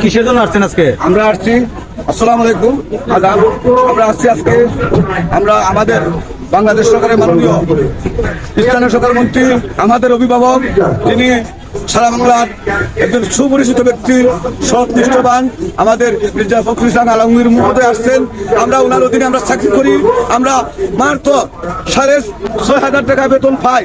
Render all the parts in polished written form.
কিসের জন্য আসছেন আজকে? আমরা আসছি, আসসালামু আলাইকুম, আদাব। আমরা আসছি আজকে, আমরা আমাদের বাংলাদেশ সরকারের মাননীয় স্থানীয় সরকার মন্ত্রী, আমাদের অভিভাবক, যিনি সারা বাংলার একজন সুপরিচিত ব্যক্তি, সৎনিষ্ঠবান, আমাদের মির্জা ফখরুল ইসলাম আলমগীর মহোদয় আসছেন। আমরা ওনার অধীনে আমরা চাকরি করি। আমরা মাত্র 6,500 টাকা বেতন পাই।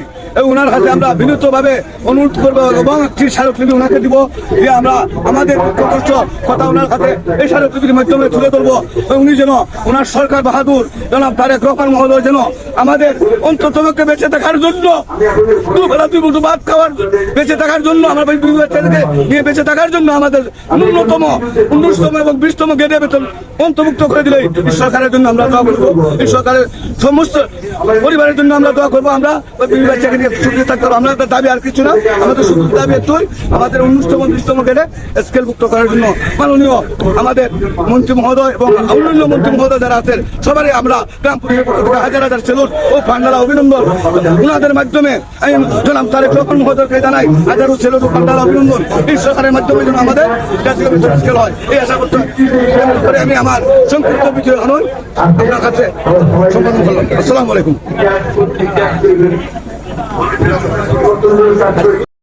ওনার হাতে আমরা বিনীতভাবে অনুরোধ করবো এবং একটি স্মারকলিপি ওনাকে দিব, যে আমরা আমাদের কষ্ট কথা ওনার হাতে এই স্মারকলিপির মাধ্যমে তুলে ধরবো। উনি যেন ওনার সরকার বাহাদুর জনাব তারেক রহমান মহোদয় যেন আমাদের অন্ততপক্ষে বেঁচে থাকার জন্য, দুবেলা দুই মুঠো ভাত খাওয়ার বেঁচে থাকার জন্য, আমরা নিয়ে বেঁচে থাকার জন্য আমাদের ন্যূনতম 19তম এবং 20তম গ্রেডে বেতন অন্তর্ভুক্ত করে দিলে এই সরকারের জন্য আমরা দোয়া করবো। এই সরকারের সমস্ত পরিবারের জন্য আমরা দোয়া করবো। আমরা সুখে থাকতে হবে। আমরা দাবি আর কিছু না, আমাদের শুধু দাবি একটুই, আমাদের 19তম 20তম গ্রেডে স্কেলভুক্ত করার জন্য মাননীয় আমাদের মন্ত্রী মহোদয় এবং অন্যান্য মন্ত্রী মহোদয় যারা আছেন সবারই আমরা গ্রাম পরিষদের পক্ষ থেকে হাজার হাজার সেলুট ও পান্ডারা অভিনন্দন। ওনাদের মাধ্যমে আমি জনাব তারেক রহমান মহোদয়কে জানাই হাজারো সেলুট ও পান্ডারা অভিনন্দন। এই সরকারের মাধ্যমে যেন আমাদের জাতীয় বেতন স্কেল হয়, এই আশা করতে করে আমি আমার সংক্ষিপ্ত বিজয় আনন্দ আপনার কাছে সম্পাদন করলাম। আসসালামু আলাইকুম।